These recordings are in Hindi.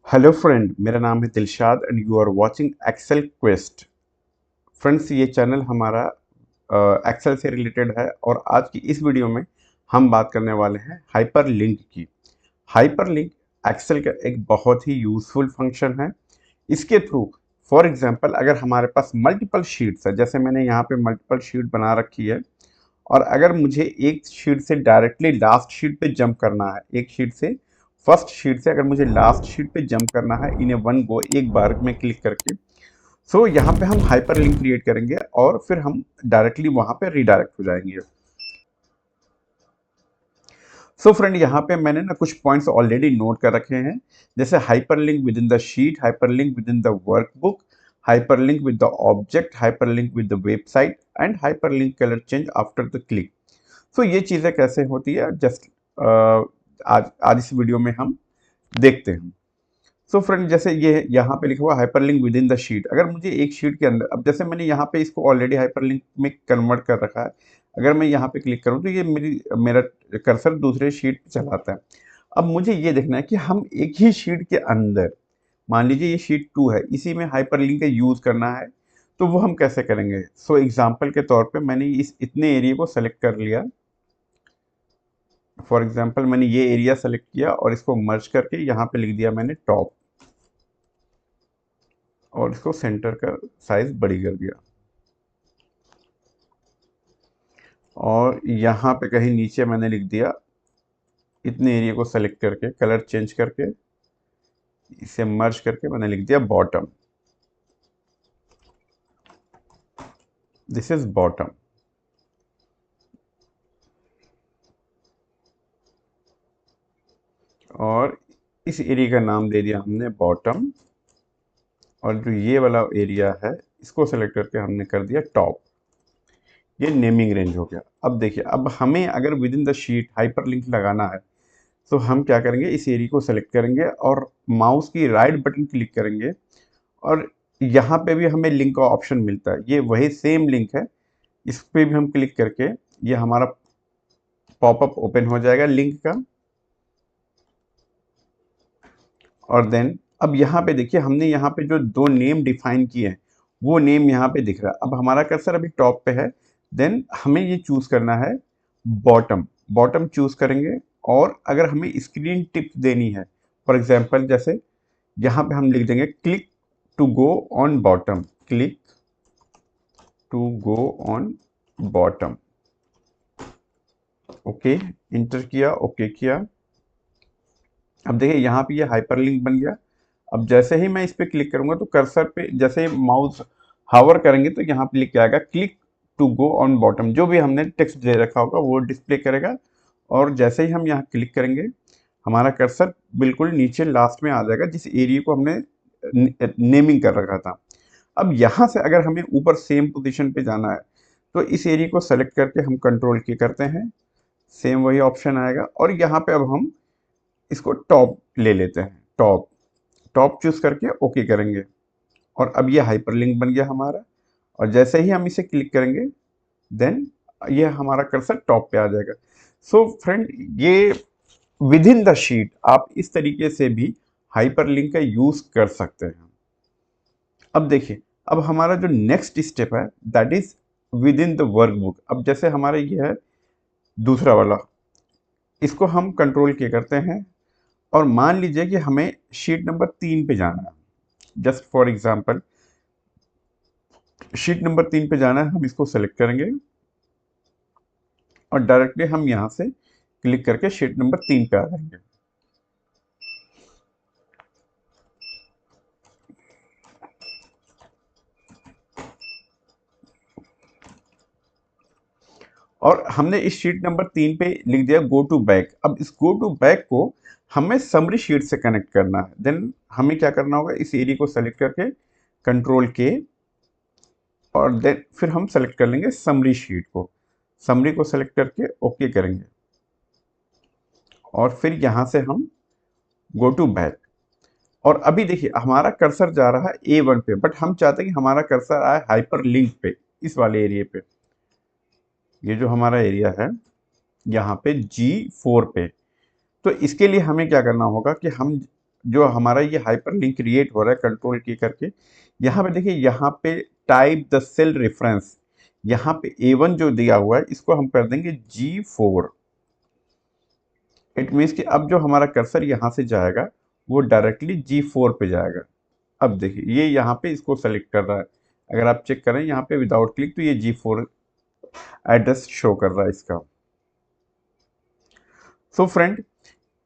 हेलो फ्रेंड, मेरा नाम है Dilshad and you are watching Excel Quest. Friends, ये चैनल हमारा एक्सेल से रिलेटेड है और आज की इस वीडियो में हम बात करने वाले हैं हाइपरलिंक की। हाइपरलिंक एक्सेल का एक बहुत ही यूज़फुल फंक्शन है। इसके थ्रू फॉर एग्जांपल अगर हमारे पास मल्टीपल शीट्स है, जैसे मैंने यहाँ पे मल्टीपल शीट बना रखी है, और अगर मुझे एक शीट से डायरेक्टली लास्ट शीट पे जंप करना है, एक शीट से फर्स्ट शीट से अगर मुझे लास्ट शीट पे जंप करना है इन ए वन गो, एक बार में क्लिक करके, सो यहाँ पे हम हाइपर लिंक क्रिएट करेंगे और फिर हम डायरेक्टली वहां पे रिडायरेक्ट हो जाएंगे। सो फ्रेंड, यहाँ पे मैंने ना कुछ पॉइंट्स ऑलरेडी नोट कर रखे हैं, जैसे hyperlink within the sheet, hyperlink within the workbook, hyperlink with the object, hyperlink with the website and hyperlink colour change after the click. So ये चीज़ें कैसे होती है, जस्ट आज आज इस वीडियो में हम देखते हैं। सो फ्रेंड, जैसे ये यहाँ पे लिखा हुआ hyperlink with in the sheet, अगर मुझे एक शीट के अंदर, अब जैसे मैंने यहाँ पे इसको ऑलरेडी हाइपरलिंक में कन्वर्ट कर रखा है, अगर मैं यहाँ पे क्लिक करूँ तो ये मेरा कर्सर दूसरे शीट पे चलाता है। अब मुझे ये देखना है कि हम एक ही शीट के अंदर, मान लीजिए ये शीट 2 है, इसी में हाइपरलिंक का यूज़ करना है, तो वो हम कैसे करेंगे। सो एग्जाम्पल के तौर पर मैंने इस इतने एरिया को सेलेक्ट कर लिया। फॉर एग्जाम्पल मैंने ये एरिया सेलेक्ट किया और इसको मर्ज करके यहाँ पे लिख दिया मैंने टॉप, और इसको सेंटर का साइज बड़ी कर दिया, और यहाँ पे कहीं नीचे मैंने लिख दिया, इतने एरिया को सेलेक्ट करके कलर चेंज करके इसे मर्ज करके मैंने लिख दिया बॉटम। This is bottom. और इस एरिया का नाम दे दिया हमने बॉटम, और जो ये वाला एरिया है इसको सेलेक्ट करके हमने कर दिया टॉप। ये नेमिंग रेंज हो गया। अब देखिए, अब हमें अगर with in the sheet hyperlink लगाना है तो हम क्या करेंगे, इस एरिया को सेलेक्ट करेंगे और माउस की राइट बटन क्लिक करेंगे, और यहाँ पे भी हमें लिंक का ऑप्शन मिलता है, ये वही सेम लिंक है। इस पे भी हम क्लिक करके ये हमारा पॉपअप ओपन हो जाएगा लिंक का। और देन अब यहाँ पे देखिए, हमने यहाँ पे जो दो नेम डिफाइन किए हैं वो नेम यहाँ पे दिख रहा है। अब हमारा कर्सर अभी टॉप पे है, देन हमें ये चूज करना है बॉटम। बॉटम चूज करेंगे, और अगर हमें स्क्रीन टिप देनी है, फॉर एग्जांपल जैसे यहाँ पे हम लिख देंगे click to go on bottom, click to go on bottom. Okay, enter किया, ओके किया। अब देखिए यहाँ पे ये हाइपरलिंक बन गया। अब जैसे ही मैं इस पे क्लिक करूंगा तो कर्सर पे जैसे माउस हावर करेंगे तो यहाँ पे लिख के आएगा click to go on bottom, जो भी हमने टेक्स्ट दे रखा होगा वो डिस्प्ले करेगा। और जैसे ही हम यहाँ क्लिक करेंगे हमारा कर्सर बिल्कुल नीचे लास्ट में आ जाएगा, जिस एरिया को हमने नेमिंग कर रखा था। अब यहाँ से अगर हमें ऊपर सेम पोजीशन पे जाना है तो इस एरिया को सेलेक्ट करके हम कंट्रोल की करते हैं, सेम वही ऑप्शन आएगा, और यहाँ पे अब हम इसको टॉप ले लेते हैं, टॉप। टॉप चूज करके ओके करेंगे, और अब ये हाइपरलिंक बन गया हमारा। और जैसे ही हम इसे क्लिक करेंगे देन ये हमारा कर्सर टॉप पे आ जाएगा। सो फ्रेंड, ये विद इन द शीट आप इस तरीके से भी हाइपरलिंक का यूज कर सकते हैं। अब देखिए, अब हमारा जो नेक्स्ट स्टेप है that is with in the workbook. अब जैसे हमारा ये है दूसरा वाला, इसको हम कंट्रोल किया करते हैं, और मान लीजिए कि हमें शीट नंबर 3 पे जाना है। Just for example sheet number 3 पे जाना है, हम इसको सेलेक्ट करेंगे और डायरेक्टली हम यहाँ से क्लिक करके शीट नंबर 3 पे आ जाएंगे। और हमने इस शीट नंबर 3 पे लिख दिया गो टू बैक। अब इस गो टू बैक को हमें समरी शीट से कनेक्ट करना है। देन हमें क्या करना होगा, इस एरिया को सेलेक्ट करके कंट्रोल के, और देन फिर हम सेलेक्ट कर लेंगे समरी शीट को। समरी को सेलेक्ट करके ओके करेंगे, और फिर यहाँ से हम गो टू बैक। और अभी देखिए हमारा कर्सर जा रहा है A1 पे, बट हम चाहते हैं कि हमारा कर्सर आए हाइपर लिंक पे, इस वाले एरिया पे। ये जो हमारा एरिया है यहाँ पे G4 पे। तो इसके लिए हमें क्या करना होगा कि हम जो हमारा ये हाइपरलिंक क्रिएट हो रहा है कंट्रोल की करके, यहाँ पे देखिए, यहाँ पे टाइप द सेल रेफरेंस, यहाँ पे A1 जो दिया हुआ है इसको हम कर देंगे G4। इट मीन्स कि अब जो हमारा कर्सर यहाँ से जाएगा वो डायरेक्टली G4 पे जाएगा। अब देखिए ये यहाँ पे इसको सेलेक्ट कर रहा है, अगर आप चेक करें यहाँ पे विदाउट क्लिक तो ये G4 एड्रेस शो कर रहा है इसका। सो फ्रेंड,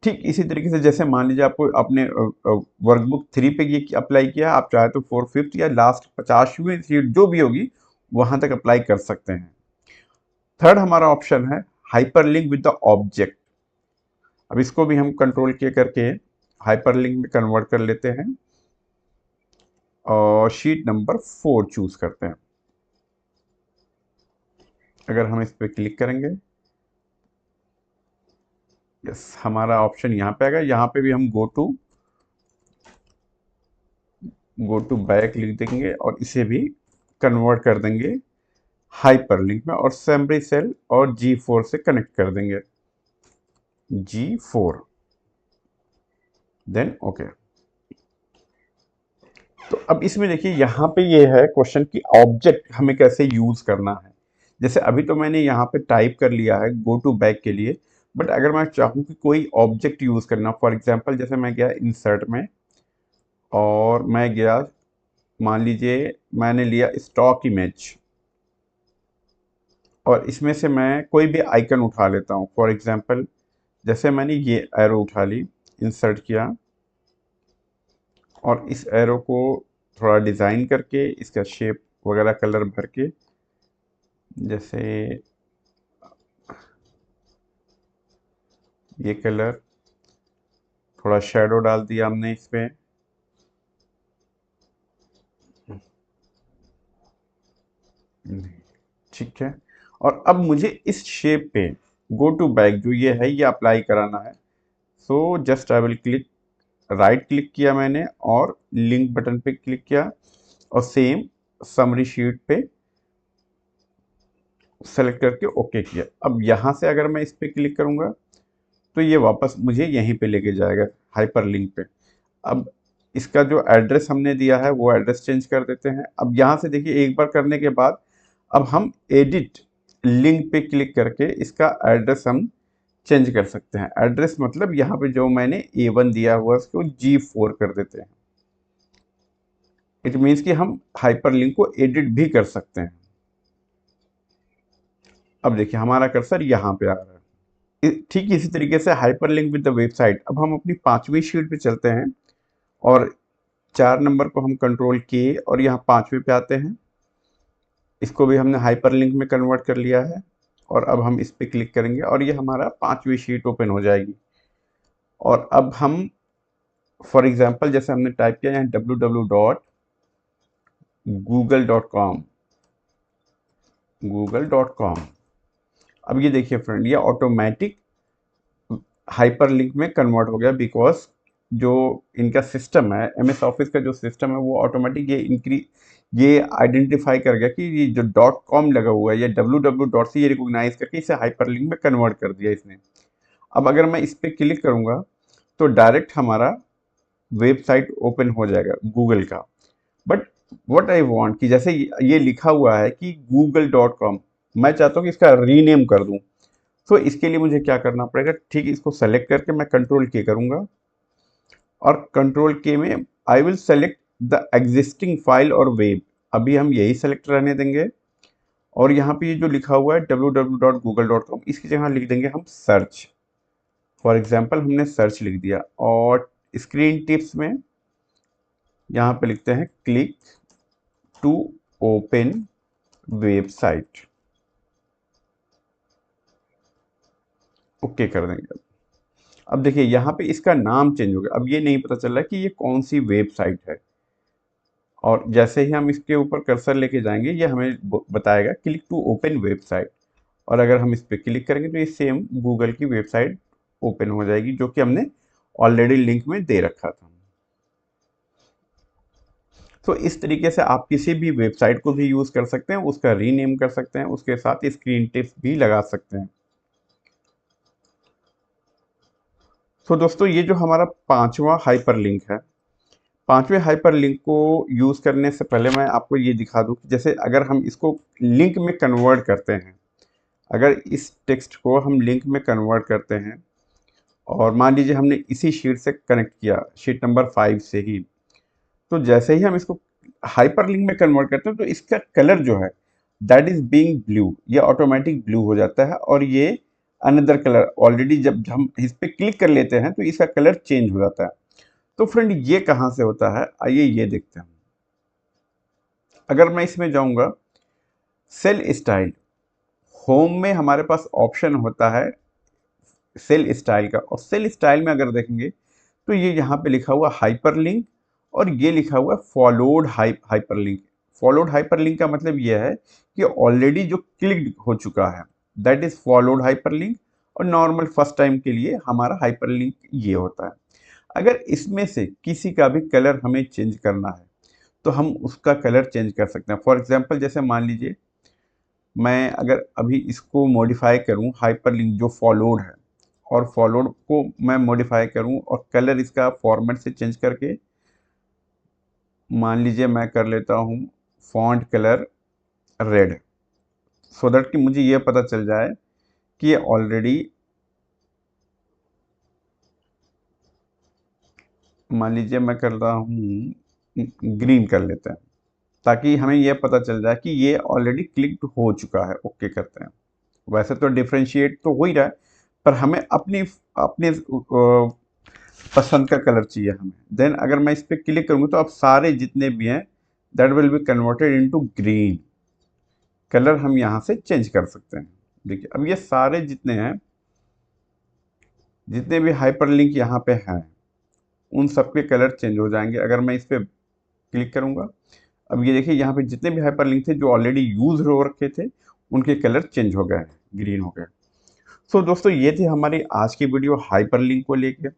ठीक इसी तरीके से जैसे मान लीजिए आपको अपने वर्कबुक 3 पे ये अप्लाई किया, आप चाहे तो 4/5 या लास्ट 50वीं शीट जो भी होगी वहां तक अप्लाई कर सकते हैं। थर्ड हमारा ऑप्शन है हाइपरलिंक विद द ऑब्जेक्ट। अब इसको भी हम कंट्रोल के करके हाइपरलिंक में कन्वर्ट कर लेते हैं और शीट नंबर 4 चूज करते हैं। अगर हम इस पर क्लिक करेंगे, यस, हमारा ऑप्शन यहाँ पे आएगा। यहाँ पे भी हम गो टू बैक लिख देंगे और इसे भी कन्वर्ट कर देंगे हाइपरलिंक में और समरी सेल और G4 से कनेक्ट कर देंगे, G4, देन ओके। तो अब इसमें देखिए यहाँ पे ये है क्वेश्चन कि ऑब्जेक्ट हमें कैसे यूज करना है। जैसे अभी तो मैंने यहाँ पे टाइप कर लिया है गो टू बैक के लिए, बट अगर मैं चाहूँ कि कोई ऑब्जेक्ट यूज करना, फॉर एग्जांपल जैसे मैं गया इंसर्ट में और मैं गया, मान लीजिए मैंने लिया स्टॉक इमेज और इसमें से मैं कोई भी आइकन उठा लेता हूँ। फॉर एग्जांपल जैसे मैंने ये एरो उठा ली, इंसर्ट किया और इस एरो को थोड़ा डिज़ाइन करके इसका शेप वगैरह कलर भर के, जैसे ये कलर, थोड़ा शेडो डाल दिया हमने इसमें, ठीक है। और अब मुझे इस शेप पे गो टू बैक जो ये है ये अप्लाई कराना है। So just I will click, right click किया मैंने और लिंक बटन पे क्लिक किया और सेम समरी शीट पे सेलेक्ट करके ओके किया। अब यहाँ से अगर मैं इस पे क्लिक करूँगा तो ये वापस मुझे यहीं पे लेके जाएगा हाइपर लिंक पे। अब इसका जो एड्रेस हमने दिया है वो एड्रेस चेंज कर देते हैं। अब यहाँ से देखिए एक बार करने के बाद अब हम एडिट लिंक पे क्लिक करके इसका एड्रेस हम चेंज कर सकते हैं। एड्रेस मतलब यहाँ पे जो मैंने A1 दिया हुआ है उसको G4 कर देते हैं। इट मीन्स कि हम हाइपर लिंक को एडिट भी कर सकते हैं। अब देखिए हमारा कर्सर यहाँ पे आ रहा है। ठीक इसी तरीके से hyper link with the website. अब हम अपनी 5वीं शीट पे चलते हैं और 4 नंबर को हम कंट्रोल किए और यहाँ 5वें पे आते हैं। इसको भी हमने हाइपर लिंक में कन्वर्ट कर लिया है और अब हम इस पे क्लिक करेंगे और ये हमारा 5वीं शीट ओपन हो जाएगी। और अब हम फॉर एग्जांपल जैसे हमने टाइप किया यहाँ www.google.com। अब ये देखिए फ्रेंड, ये ऑटोमेटिक हाइपर लिंक में कन्वर्ट हो गया, बिकॉज जो इनका सिस्टम है, MS ऑफिस का जो सिस्टम है वो ऑटोमेटिक ये आइडेंटिफाई कर गया कि ये जो .com लगा हुआ है या www. से ये रिकॉग्नाइज करके इसे हाइपर लिंक में कन्वर्ट कर दिया इसने। अब अगर मैं इस पर क्लिक करूँगा तो डायरेक्ट हमारा वेबसाइट ओपन हो जाएगा गूगल का। बट व्हाट आई वांट कि जैसे ये लिखा हुआ है कि google.com, मैं चाहता हूँ कि इसका रीनेम कर दूँ। तो इसके लिए मुझे क्या करना पड़ेगा, ठीक इसको सेलेक्ट करके मैं कंट्रोल के करूँगा और कंट्रोल के में I will select the existing file और वेब। अभी हम यही सेलेक्ट रहने देंगे और यहाँ पे ये जो लिखा हुआ है www.google.com, इसकी जगह लिख देंगे हम सर्च। फॉर एग्जांपल हमने सर्च लिख दिया और स्क्रीन टिप्स में यहाँ पे लिखते हैं click to open website, okay कर देंगे। अब देखिए यहाँ पे इसका नाम चेंज हो गया। अब ये नहीं पता चल रहा है कि ये कौन सी वेबसाइट है और जैसे ही हम इसके ऊपर कर्सर लेके जाएंगे ये हमें बताएगा क्लिक टू ओपन वेबसाइट और अगर हम इस पर क्लिक करेंगे तो ये सेम गूगल की वेबसाइट ओपन हो जाएगी जो कि हमने ऑलरेडी लिंक में दे रखा था। तो इस तरीके से आप किसी भी वेबसाइट को भी यूज़ कर सकते हैं, उसका रीनेम कर सकते हैं, उसके साथ स्क्रीन टिप्स भी लगा सकते हैं। तो दोस्तों ये जो हमारा पांचवा हाइपरलिंक है, पांचवें हाइपरलिंक को यूज़ करने से पहले मैं आपको ये दिखा दूं कि जैसे अगर हम इसको लिंक में कन्वर्ट करते हैं, अगर इस टेक्स्ट को हम लिंक में कन्वर्ट करते हैं और मान लीजिए हमने इसी शीट से कनेक्ट किया, शीट नंबर 5 से ही, तो जैसे ही हम इसको हाइपरलिंक में कन्वर्ट करते हैं तो इसका कलर जो है दैट इज बीइंग ब्लू, ये ऑटोमेटिक ब्लू हो जाता है और ये अनदर कलर ऑलरेडी जब हम इस पर क्लिक कर लेते हैं तो इसका कलर चेंज हो जाता है। तो फ्रेंड ये कहाँ से होता है, आइए ये देखते हैं। अगर मैं इसमें जाऊंगा सेल स्टाइल, होम में हमारे पास ऑप्शन होता है सेल स्टाइल का, और सेल स्टाइल में अगर देखेंगे तो ये यहाँ पे लिखा हुआ हाइपरलिंक और ये लिखा हुआ फॉलोड हाइपरलिंक। फॉलोड हाइपरलिंक का मतलब ये है कि ऑलरेडी जो क्लिक हो चुका है दैट इज फॉलोड हाइपरलिंक, और नॉर्मल फर्स्ट टाइम के लिए हमारा हाइपरलिंक ये होता है। अगर इसमें से किसी का भी कलर हमें चेंज करना है तो हम उसका कलर चेंज कर सकते हैं। फॉर एग्जाम्पल जैसे मान लीजिए मैं अगर अभी इसको मॉडिफाई करूं, हाइपरलिंक जो फॉलोड है और फॉलोड को मैं मॉडिफाई करूं और कलर इसका फॉर्मेट से चेंज करके मान लीजिए मैं कर लेता हूं font colour red, so that कि मुझे ये पता चल जाए कि ये ऑलरेडी, मान लीजिए मैं कर रहा हूं ग्रीन कर लेते हैं, ताकि हमें यह पता चल जाए कि ये ऑलरेडी क्लिक हो चुका है। ओके करते हैं। वैसे तो डिफ्रेंशिएट तो हो ही रहा है, पर हमें अपनी अपने पसंद का कलर चाहिए हमें। देन अगर मैं इस पर क्लिक करूंगा तो अब सारे जितने भी हैं that will be converted into green. Colour हम यहाँ से चेंज कर सकते हैं। देखिए अब ये सारे जितने हैं, जितने भी हाइपरलिंक यहाँ पे हैं, उन सब के कलर चेंज हो जाएंगे। अगर मैं इस पर क्लिक करूंगा, अब ये देखिए यहाँ पे जितने भी हाइपरलिंक थे जो ऑलरेडी यूज हो रखे थे उनके कलर चेंज हो गए, ग्रीन हो गए। सो दोस्तों ये थी हमारी आज की वीडियो हाइपरलिंक को लेके।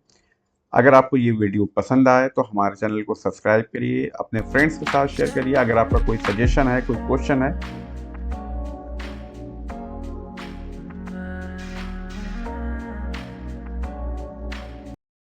अगर आपको ये वीडियो पसंद आए तो हमारे चैनल को सब्सक्राइब करिए, अपने फ्रेंड्स के साथ शेयर करिए। अगर आपका कोई सजेशन है, कोई क्वेश्चन है